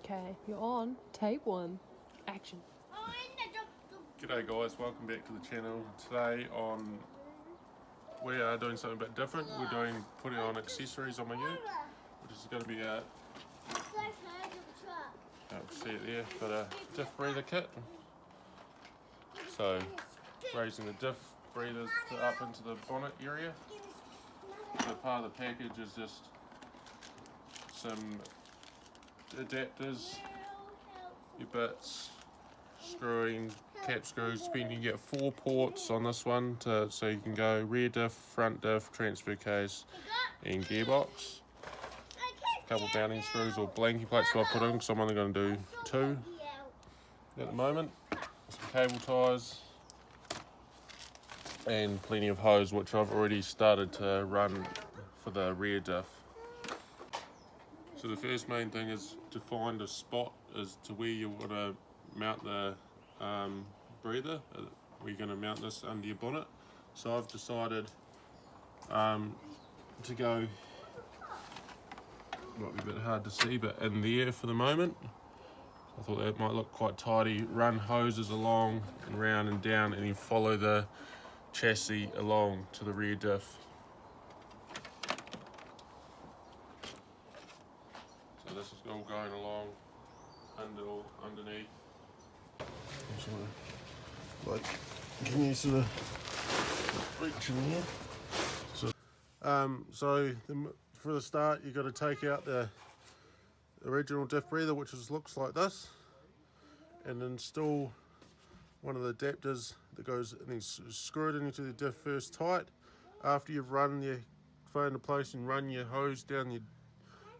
Okay, you're on. Take one. Action. G'day guys, welcome back to the channel. Today we are doing something a bit different. We're putting on accessories on my ute, which is going to be a, you see it there, but a diff breather kit. So raising the diff breathers up into the bonnet area. So part of the package is just some adapters, your bits, screwing, cap screws. You can get 4 ports on this one, so you can go rear diff, front diff, transfer case and gearbox. A couple mounting screws or blankie plates to I put in because I'm only going to do 2 at the moment. Some cable ties and plenty of hose, which I've already started to run for the rear diff. So the first main thing is to find a spot as to where you want to mount the breather. We're going to mount this under your bonnet. So I've decided to go, might be a bit hard to see, but in there for the moment. I thought that might look quite tidy. Run hoses along and round and down, and then follow the chassis along to the rear diff. So this is all going along underneath. Like, can you sort of reach in here? For the start, you've got to take out the original diff breather, which looks like this, and install one of the adapters that goes and then screw it into the diff first tight. After you've run your phone into place and run your hose down your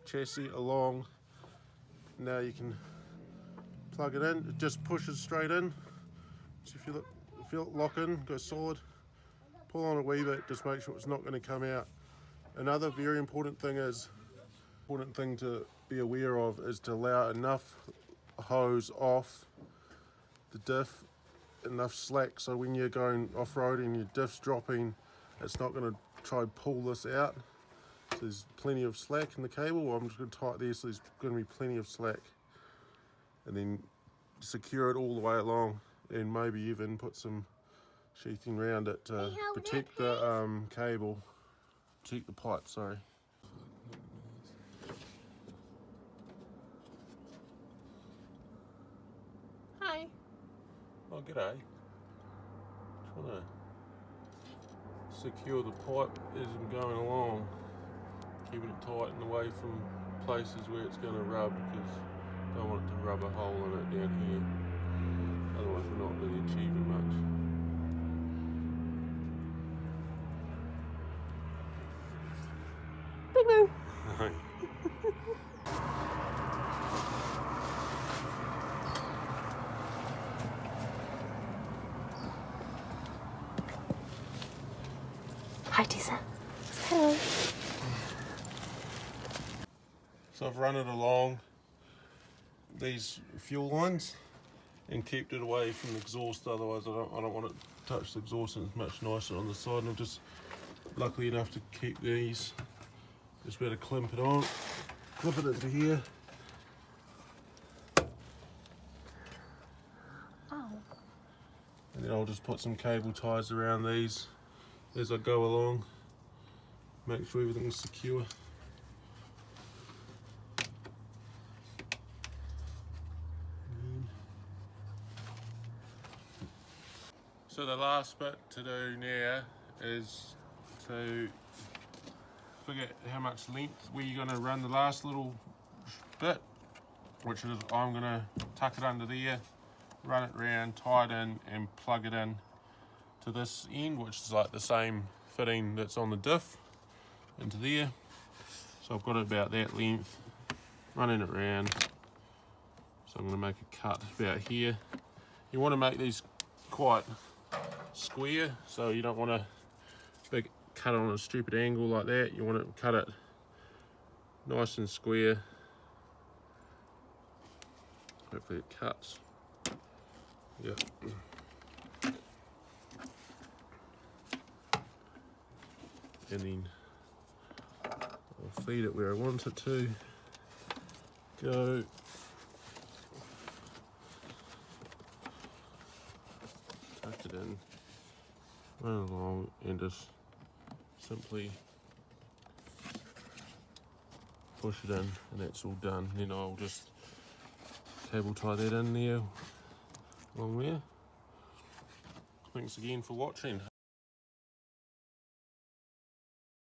chassis along, now you can plug it in. It just pushes straight in. So if you feel it lock in, go solid, pull on a wee bit, just make sure it's not going to come out. Another very important thing to be aware of is to allow enough hose off the diff, enough slack, so when you're going off-roading, your diff's dropping, it's not going to try and pull this out. So there's plenty of slack in the cable. I'm just going to tie it there so there's going to be plenty of slack. And then secure it all the way along, and maybe even put some sheathing around it to protect the cable, protect the pipe, sorry. Hi. Oh, g'day. Trying to secure the pipe as I'm going along, keeping it tight and away from places where it's going to rub, because I don't want it to rub a hole in it down here. Otherwise we're not really achieving much. Big Moo. Hi, Tessa. Hello. So I've run it along these fuel lines and kept it away from the exhaust, otherwise I don't want it to touch the exhaust, and it's much nicer on the side. And I'm just lucky enough to keep these. Just better clip it into here. Oh. And then I'll just put some cable ties around these as I go along. Make sure everything's secure. So the last bit to do now is to figure out how much length where you're going to run the last little bit, which is I'm going to tuck it under there, run it round, tie it in and plug it in to this end, which is like the same fitting that's on the diff into there. So I've got it about that length, running it round. So I'm going to make a cut about here. You want to make these quite square, so you don't want a big cut on a stupid angle like that. You want to cut it nice and square. Hopefully it cuts. Yep. And then I'll feed it where I want it to go. run along and just simply push it in, and that's all done. Then I'll just cable tie that in there along there. Thanks again for watching.